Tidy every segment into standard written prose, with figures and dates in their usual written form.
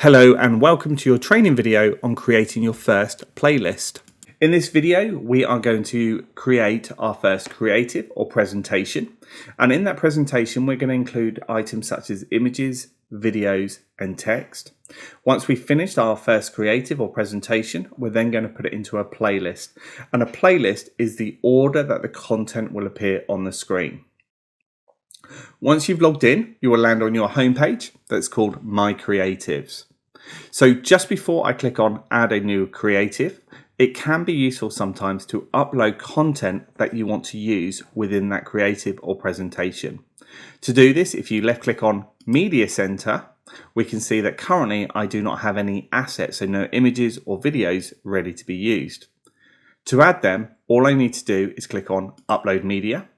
Hello and welcome to your training video on creating your first playlist. In this video, we are going to create our first creative or presentation. And in that presentation, we're going to include items such as images, videos, and text. Once we've finished our first creative or presentation, we're then going to put it into a playlist. And a playlist is the order that the content will appear on the screen. Once you've logged in, you will land on your homepage that's called My Creatives. So just before I click on Add a New Creative, it can be useful sometimes to upload content that you want to use within that creative or presentation. To do this, if you left click on Media Center, we can see that currently I do not have any assets, so no images or videos ready to be used. To add them, all I need to do is click on Upload Media.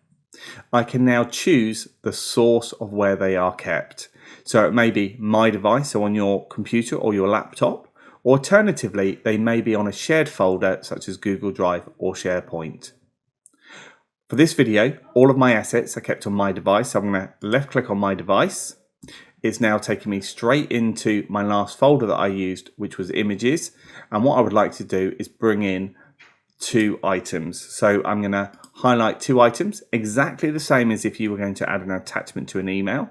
I can now choose the source of where they are kept. So it may be my device, so on your computer or your laptop, or alternatively, they may be on a shared folder such as Google Drive or SharePoint. For this video, all of my assets are kept on my device. So I'm going to left click on my device. It's now taking me straight into my last folder that I used, which was images. And what I would like to do is bring in 2 items. So I'm going to highlight 2 items, exactly the same as if you were going to add an attachment to an email.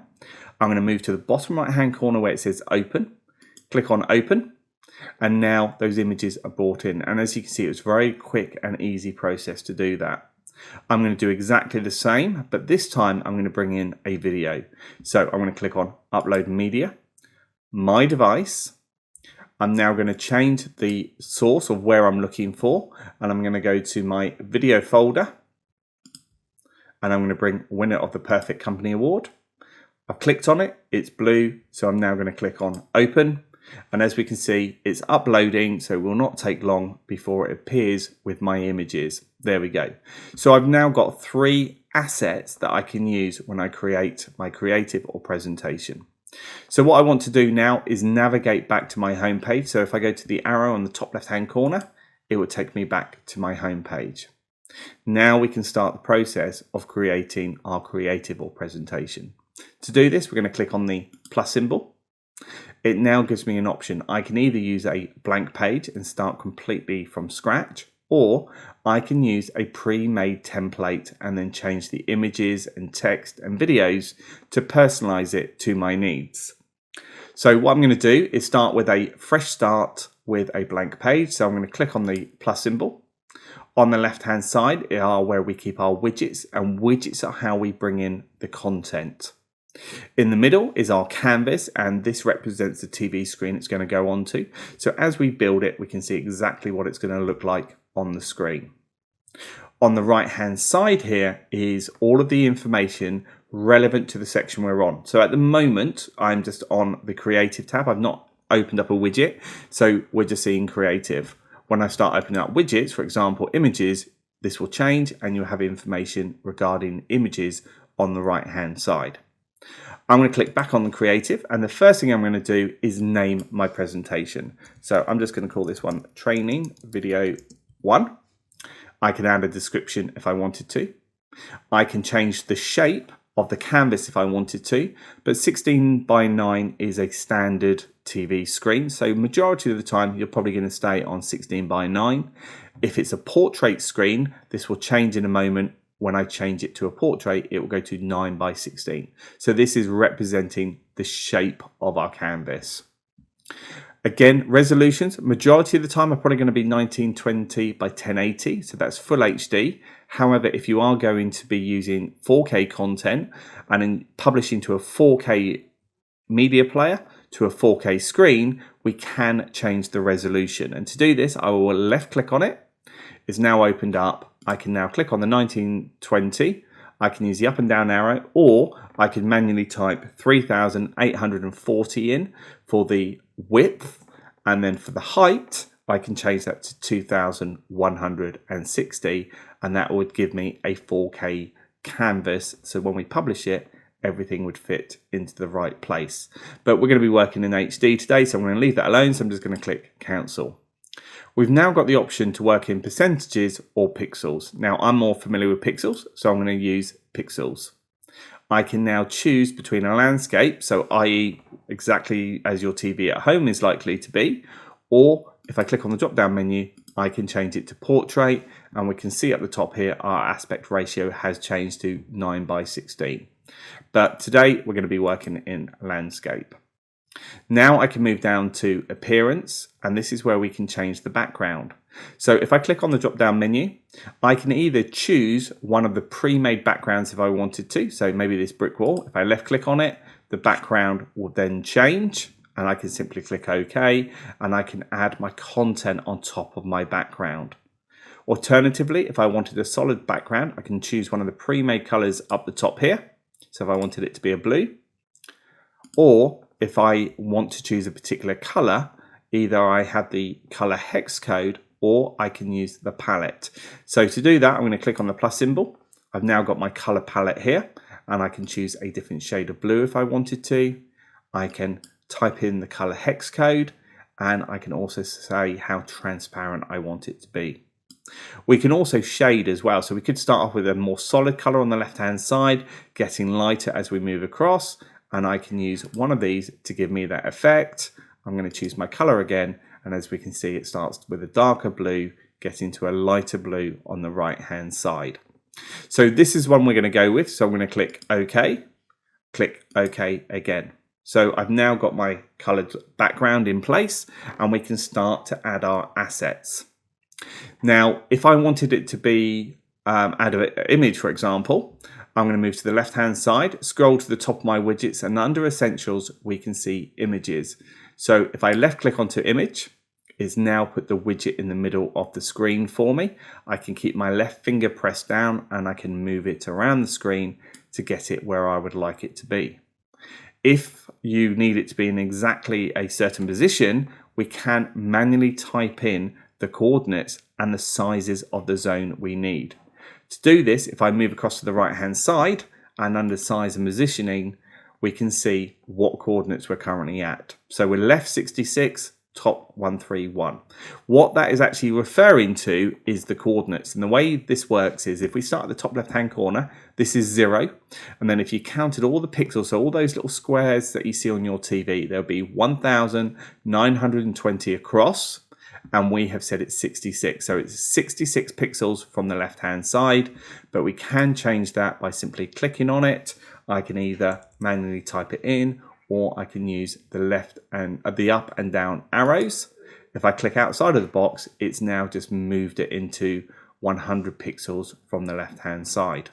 I'm going to move to the bottom right hand corner where it says open, click on open, and now those images are brought in. And as you can see, it was a very quick and easy process to do that. I'm going to do exactly the same, but this time I'm going to bring in a video. So I'm going to click on upload media, my device. I'm now going to change the source of where I'm looking for, and I'm going to go to my video folder, and I'm going to bring winner of the Perfect Company Award. I've clicked on it, it's blue, so I'm now going to click on open, and as we can see, it's uploading, so it will not take long before it appears with my images. There we go. So I've now got 3 assets that I can use when I create my creative or presentation. So what I want to do now is navigate back to my home page. So if I go to the arrow on the top left hand corner, it will take me back to my home page. Now we can start the process of creating our creative or presentation. To do this, we're going to click on the plus symbol. It now gives me an option. I can either use a blank page and start completely from scratch, or I can use a pre-made template and then change the images and text and videos to personalize it to my needs. So what I'm going to do is start with a fresh start with a blank page. So I'm going to click on the plus symbol. On the left hand side are where we keep our widgets, and widgets are how we bring in the content. In the middle is our canvas, and this represents the TV screen it's going to go onto. So as we build it, we can see exactly what it's going to look like on the screen. On the right hand side here is all of the information relevant to the section we're on. So at the moment, I'm just on the creative tab. I've not opened up a widget, so we're just seeing creative. When I start opening up widgets, for example, images, this will change and you'll have information regarding images on the right hand side. I'm going to click back on the creative, and the first thing I'm going to do is name my presentation. So I'm just going to call this one Training Video 1. I can add a description if I wanted to. I can change the shape of the canvas if I wanted to, but 16 by 9 is a standard TV screen. So majority of the time, you're probably going to stay on 16 by 9. If it's a portrait screen, this will change in a moment. When I change it to a portrait, it will go to 9 by 16. So this is representing the shape of our canvas. Again, resolutions, majority of the time are probably going to be 1920 by 1080. So that's full HD. However, if you are going to be using 4K content and in publishing to a 4K media player to a 4K screen, we can change the resolution. And to do this, I will left click on it. It's now opened up. I can now click on the 1920, I can use the up and down arrow, or I can manually type 3840 in for the width, and then for the height, I can change that to 2160, and that would give me a 4K canvas. So when we publish it, everything would fit into the right place. But we're going to be working in HD today, so I'm going to leave that alone. So I'm just going to click cancel. We've now got the option to work in percentages or pixels. Now I'm more familiar with pixels, so I'm going to use pixels. I can now choose between a landscape, so i.e. exactly as your TV at home is likely to be, or if I click on the drop down menu, I can change it to portrait, and we can see at the top here our aspect ratio has changed to 9:16. But today we're going to be working in landscape. Now I can move down to appearance, and this is where we can change the background. So if I click on the drop down menu, I can either choose one of the pre-made backgrounds if I wanted to. So maybe this brick wall, if I left click on it, the background will then change, and I can simply click OK, and I can add my content on top of my background. Alternatively, if I wanted a solid background, I can choose one of the pre-made colors up the top here. So if I wanted it to be a blue, or if I want to choose a particular color, either I have the color hex code or I can use the palette. So to do that, I'm going to click on the plus symbol. I've now got my color palette here, and I can choose a different shade of blue if I wanted to. I can type in the color hex code, and I can also say how transparent I want it to be. We can also shade as well, so we could start off with a more solid color on the left hand side, getting lighter as we move across, and I can use one of these to give me that effect. I'm going to choose my color again, and as we can see, it starts with a darker blue, getting to a lighter blue on the right hand side. So this is one we're going to go with, so I'm going to click OK again. So I've now got my colored background in place, and we can start to add our assets. Now, if I wanted it to be add an image, for example, I'm going to move to the left hand side, scroll to the top of my widgets, and under essentials we can see images. So if I left click onto image, it's now put the widget in the middle of the screen for me. I can keep my left finger pressed down, and I can move it around the screen to get it where I would like it to be. If you need it to be in exactly a certain position, we can manually type in the coordinates and the sizes of the zone we need. To do this, if I move across to the right hand side and under size and positioning, we can see what coordinates we're currently at. So we're left 66, top 131. What that is actually referring to is the coordinates. And the way this works is if we start at the top left hand corner, this is 0. And then if you counted all the pixels, so all those little squares that you see on your TV, there'll be 1,920 across. And we have said it's 66. So it's 66 pixels from the left hand side, but we can change that by simply clicking on it. I can either manually type it in, or I can use the left and the up and down arrows. If I click outside of the box, it's now just moved it into 100 pixels from the left hand side.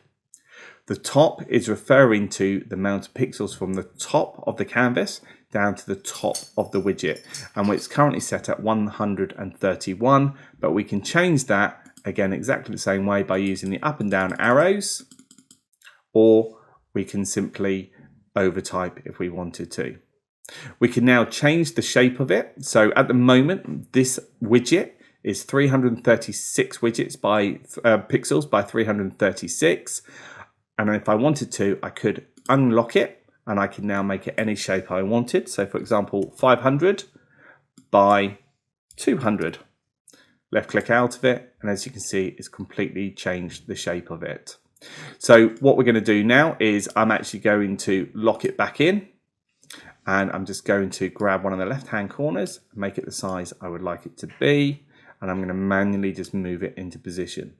The top is referring to the amount of pixels from the top of the canvas down to the top of the widget, and it's currently set at 131, but we can change that again exactly the same way by using the up and down arrows, or we can simply overtype if we wanted to. We can now change the shape of it. So at the moment, this widget is 336 widgets by pixels by 336. And if I wanted to, I could unlock it, and I can now make it any shape I wanted. So for example, 500 by 200. Left click out of it, and as you can see, it's completely changed the shape of it. So what we're going to do now is I'm actually going to lock it back in, and I'm just going to grab one of the left hand corners, make it the size I would like it to be, and I'm going to manually just move it into position.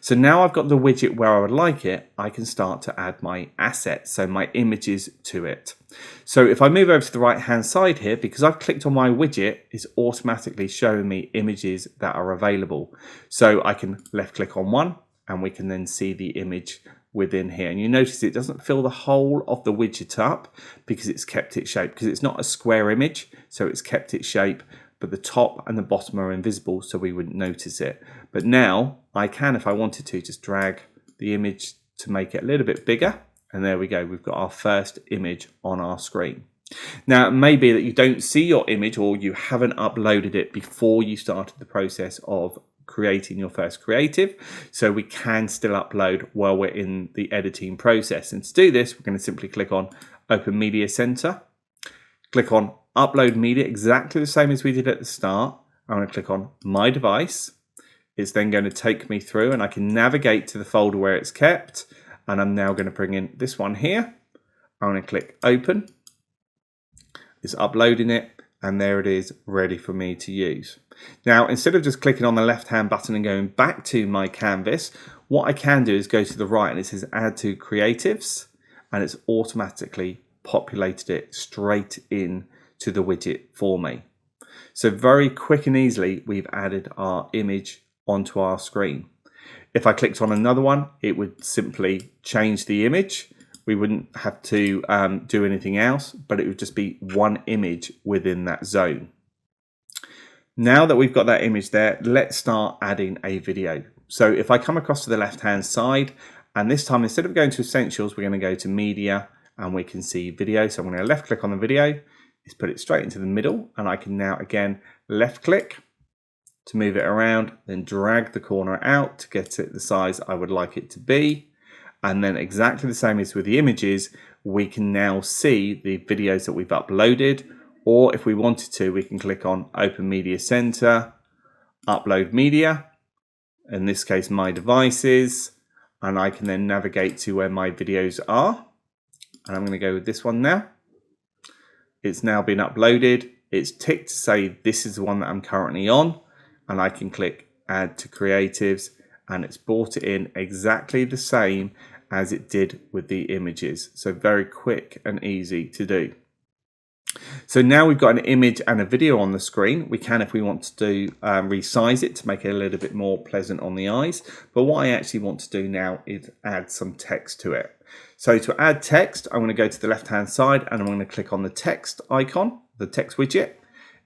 So now I've got the widget where I would like it, I can start to add my assets, so my images to it. So if I move over to the right hand side here, because I've clicked on my widget, it's automatically showing me images that are available. So I can left click on one, and we can then see the image within here. And you notice it doesn't fill the whole of the widget up because it's kept its shape, because it's not a square image, so it's kept its shape, but the top and the bottom are invisible, so we wouldn't notice it. But now I can, if I wanted to, just drag the image to make it a little bit bigger, and there we go, we've got our first image on our screen. Now it may be that you don't see your image, or you haven't uploaded it before you started the process of creating your first creative, so we can still upload while we're in the editing process. And to do this, we're going to simply click on Open Media Center, click on Upload Media, exactly the same as we did at the start. I'm going to click on My Device. It's then going to take me through, and I can navigate to the folder where it's kept, and I'm now going to bring in this one here. I'm going to click open. It's uploading it, and there it is, ready for me to use. Now, instead of just clicking on the left-hand button and going back to my canvas, what I can do is go to the right, and it says add to creatives, and it's automatically populated it straight in to the widget for me. So very quick and easily, we've added our image onto our screen. If I clicked on another one, it would simply change the image. We wouldn't have to do anything else, but it would just be one image within that zone. Now that we've got that image there, let's start adding a video. So if I come across to the left-hand side, and this time, instead of going to Essentials, we're going to go to Media, and we can see Video. So I'm going to left click on the video, it's put it straight into the middle, and I can now again left click to move it around, then drag the corner out to get it the size I would like it to be. And then exactly the same as with the images, we can now see the videos that we've uploaded, or if we wanted to, we can click on Open Media Center, Upload Media, in this case my devices, and I can then navigate to where my videos are. And I'm going to go with this one now. It's now been uploaded. It's ticked to say this is the one that I'm currently on, and I can click Add to Creatives, and it's brought it in exactly the same as it did with the images. So very quick and easy to do. So now we've got an image and a video on the screen. We can, if we want to, resize it to make it a little bit more pleasant on the eyes. But what I actually want to do now is add some text to it. So to add text, I'm going to go to the left-hand side, and I'm going to click on the text icon, the text widget.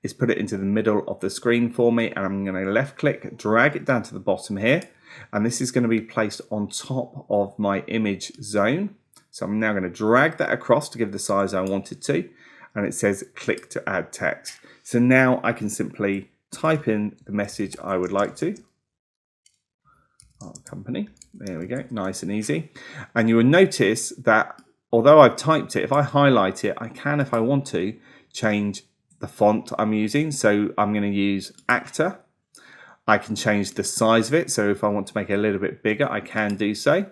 It's put it into the middle of the screen for me, and I'm going to left click, drag it down to the bottom here. And this is going to be placed on top of my image zone. So I'm now going to drag that across to give the size I want it to. And it says click to add text. So now I can simply type in the message I would like to. Our company, there we go, nice and easy. And you will notice that although I've typed it, if I highlight it, I can, if I want to, change the font I'm using. So I'm going to use Actor. I can change the size of it. So if I want to make it a little bit bigger, I can do so.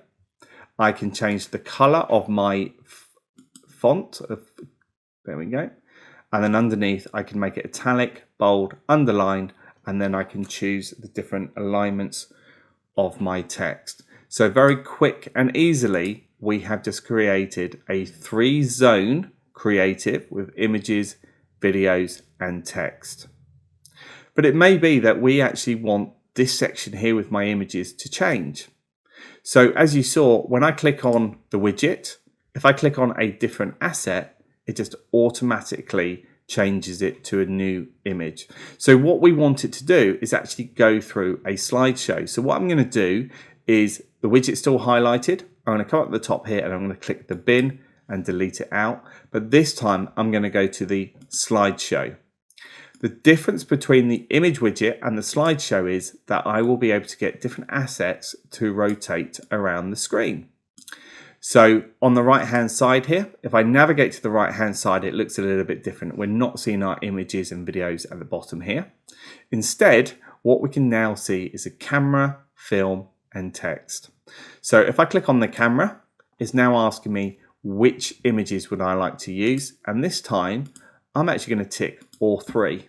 I can change the color of my font. There we go. And then underneath, I can make it italic, bold, underlined, and then I can choose the different alignments of my text. So very quick and easily, we have just created a 3-zone creative with images, videos, and text. But it may be that we actually want this section here with my images to change. So as you saw, when I click on the widget, if I click on a different asset, it just automatically changes it to a new image. So what we want it to do is actually go through a slideshow. So what I'm going to do is the widget's still highlighted. I'm going to come up to the top here and I'm going to click the bin and delete it out. But this time I'm going to go to the slideshow. The difference between the image widget and the slideshow is that I will be able to get different assets to rotate around the screen. So on the right hand side here, if I navigate to the right hand side, it looks a little bit different. We're not seeing our images and videos at the bottom here. Instead, what we can now see is a camera, film, and text. So if I click on the camera, it's now asking me which images would I like to use. And this time, I'm actually going to tick all 3.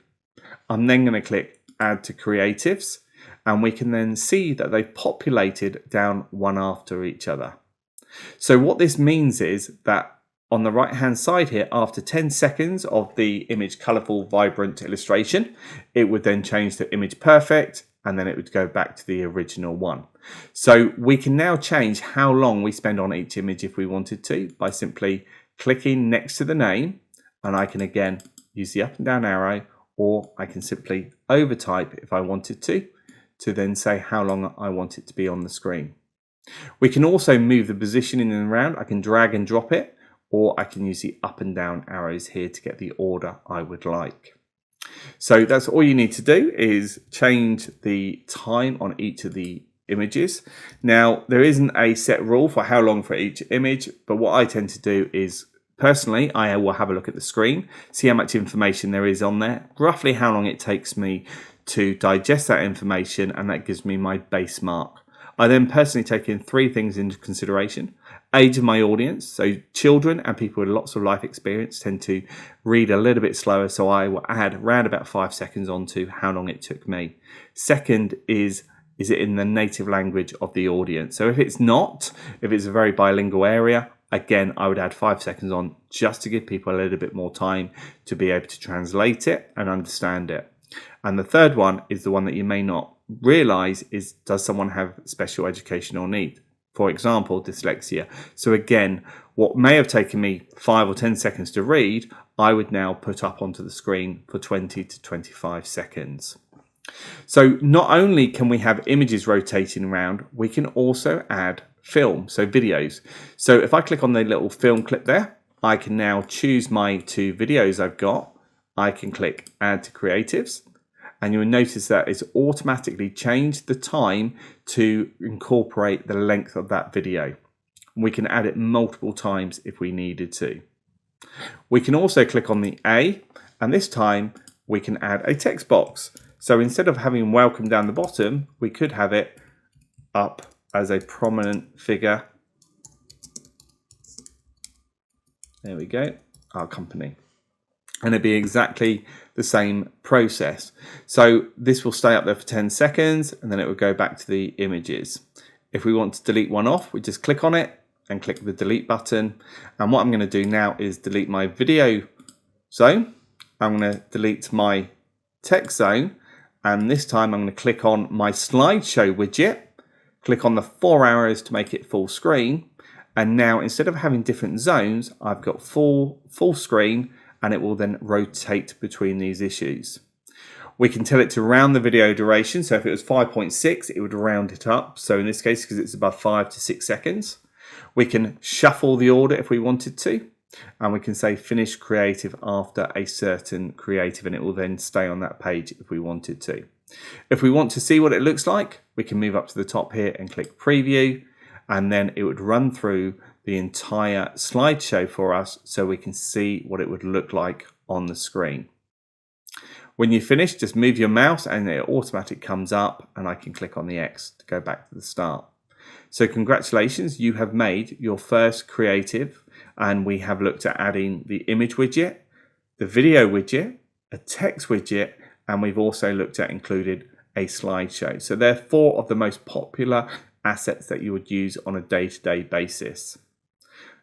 I'm then going to click Add to Creatives, and we can then see that they've populated down one after each other. So what this means is that on the right hand side here, after 10 seconds of the image colourful, vibrant illustration, it would then change to image perfect, and then it would go back to the original one. So we can now change how long we spend on each image if we wanted to by simply clicking next to the name, and I can again use the up and down arrow, or I can simply overtype if I wanted to then say how long I want it to be on the screen. We can also move the positioning around. I can drag and drop it, or I can use the up and down arrows here to get the order I would like. So that's all you need to do, is change the time on each of the images. Now, there isn't a set rule for how long for each image, but what I tend to do is, personally, I will have a look at the screen, see how much information there is on there, roughly how long it takes me to digest that information, and that gives me my base mark I then personally take in 3 things into consideration. Age of my audience, so children and people with lots of life experience tend to read a little bit slower, so I will add around about 5 seconds onto how long it took me. Second is it in the native language of the audience? So if it's not, if it's a very bilingual area, again, I would add 5 seconds on just to give people a little bit more time to be able to translate it and understand it. And the third one is the one that you may not realize is, does someone have special educational need? For example, dyslexia. So again, what may have taken me 5 or 10 seconds to read, I would now put up onto the screen for 20 to 25 seconds. So not only can we have images rotating around, we can also add film, so videos. So if I click on the little film clip there, I can now choose my 2 videos I've got. I can click add to creatives, and you'll notice that it's automatically changed the time to incorporate the length of that video. We can add it multiple times if we needed to. We can also click on the A, and this time we can add a text box. So instead of having welcome down the bottom, we could have it up as a prominent figure. There we go, our company. And it'd be exactly the same process. So this will stay up there for 10 seconds and then it will go back to the images. If we want to delete one off, we just click on it and click the delete button. And what I'm going to do now is delete my video zone. I'm going to delete my text zone. And this time I'm going to click on my slideshow widget, click on the 4 arrows to make it full screen. And now instead of having different zones, I've got full screen, and it will then rotate between these issues. We can tell it to round the video duration. So if it was 5.6, it would round it up. So in this case, because it's above 5 to 6 seconds, we can shuffle the order if we wanted to. And we can say finish creative after a certain creative, and it will then stay on that page if we wanted to. If we want to see what it looks like, we can move up to the top here and click preview, and then it would run through the entire slideshow for us so we can see what it would look like on the screen. When you finish, just move your mouse and it automatically comes up, and I can click on the X to go back to the start. So congratulations, you have made your first creative, and we have looked at adding the image widget, the video widget, a text widget, and we've also looked at included a slideshow. So they're 4 of the most popular assets that you would use on a day-to-day basis.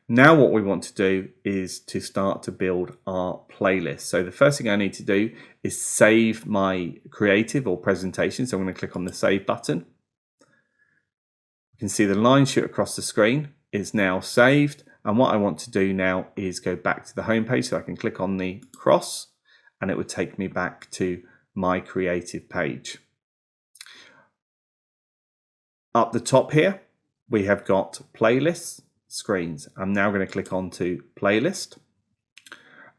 Now what we want to do is to start to build our playlist. So the first thing I need to do is save my creative or presentation. So I'm going to click on the save button. You can see the line shoot across the screen is now saved. And what I want to do now is go back to the home page, so I can click on the cross and it would take me back to my creative page. Up the top here, we have got playlists, screens. I'm now going to click onto playlist,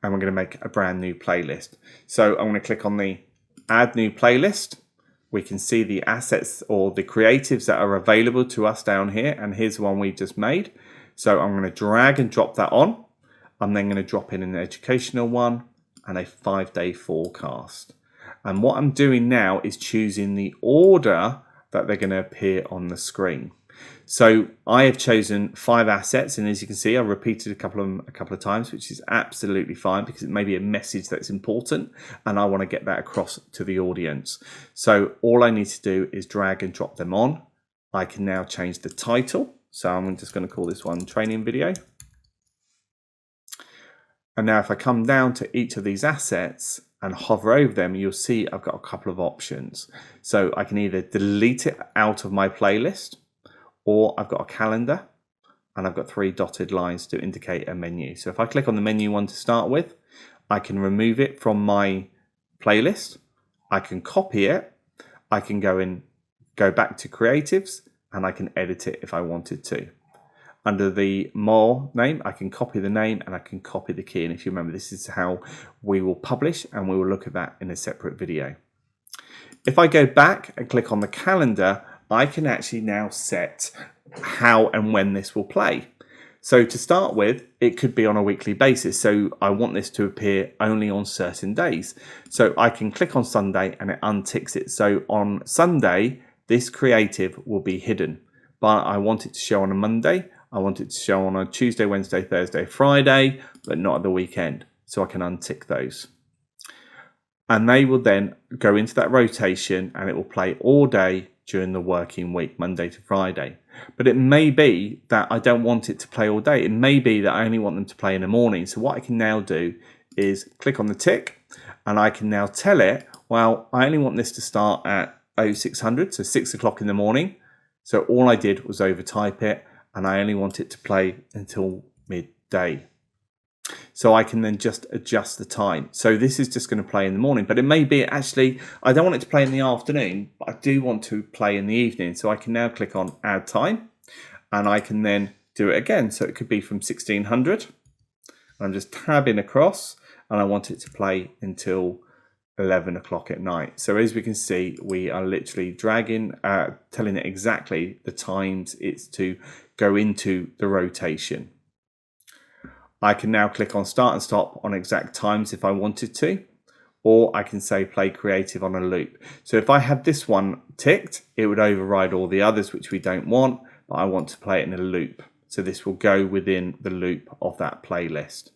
and we're going to make a brand new playlist. So I'm going to click on the add new playlist. We can see the assets or the creatives that are available to us down here, and here's the one we just made. So I'm going to drag and drop that on. I'm then going to drop in an educational one and a 5-day forecast. And what I'm doing now is choosing the order that they're going to appear on the screen. So I have chosen 5 assets, and as you can see, I've repeated a couple of times, which is absolutely fine because it may be a message that's important and I want to get that across to the audience. So all I need to do is drag and drop them on. I can now change the title. So I'm just going to call this one training video. And now if I come down to each of these assets and hover over them, you'll see I've got a couple of options. So I can either delete it out of my playlist, or I've got a calendar and I've got 3 dotted lines to indicate a menu. So if I click on the menu one to start with, I can remove it from my playlist. I can copy it. I can go back to creatives, and I can edit it if I wanted to. Under the more name, I can copy the name and I can copy the key. And if you remember, this is how we will publish, and we will look at that in a separate video. If I go back and click on the calendar, I can actually now set how and when this will play. So to start with, it could be on a weekly basis. So I want this to appear only on certain days. So I can click on Sunday and it unticks it. So on Sunday, this creative will be hidden, but I want it to show on a Monday. I want it to show on a Tuesday, Wednesday, Thursday, Friday, but not at the weekend. So I can untick those. And they will then go into that rotation and it will play all day during the working week, Monday to Friday. But it may be that I don't want it to play all day. It may be that I only want them to play in the morning. So what I can now do is click on the tick and I can now tell it, well, I only want this to start at 0600, so 6 o'clock in the morning. So all I did was overtype it and I only want it to play until midday. So I can then just adjust the time. So this is just going to play in the morning, but it may be actually, I don't want it to play in the afternoon, but I do want to play in the evening. So I can now click on add time and I can then do it again. So it could be from 1600. I'm just tabbing across and I want it to play until 11 o'clock at night. So as we can see, we are literally dragging, telling it exactly the times it's to go into the rotation. I can now click on start and stop on exact times if I wanted to, or I can say play creative on a loop. So if I had this one ticked, it would override all the others, which we don't want, but I want to play it in a loop. So this will go within the loop of that playlist.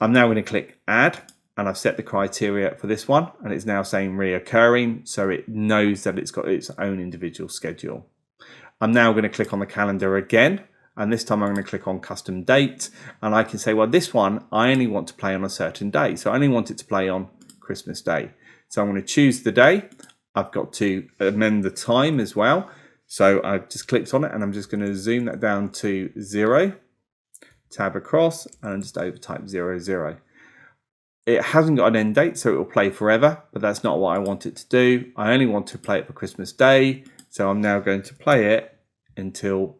I'm now going to click add and I've set the criteria for this one and it's now saying reoccurring, so it knows that it's got its own individual schedule. I'm now going to click on the calendar again. And this time I'm going to click on custom date and I can say, well, this one, I only want to play on a certain day. So I only want it to play on Christmas Day. So I'm going to choose the day. I've got to amend the time as well. So I've just clicked on it and I'm just going to zoom that down to 0, tab across and just overtype 00. It hasn't got an end date, so it will play forever, but that's not what I want it to do. I only want to play it for Christmas Day. So I'm now going to play it until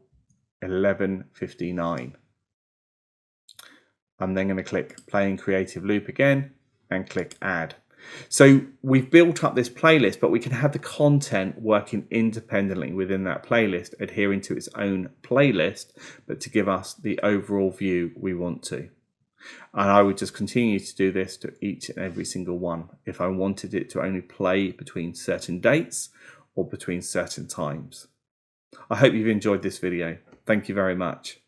11:59. I'm then going to click play in creative loop again and click add. So we've built up this playlist, but we can have the content working independently within that playlist, adhering to its own playlist, but to give us the overall view we want to. And I would just continue to do this to each and every single one if I wanted it to only play between certain dates or between certain times. I hope you've enjoyed this video. Thank you very much.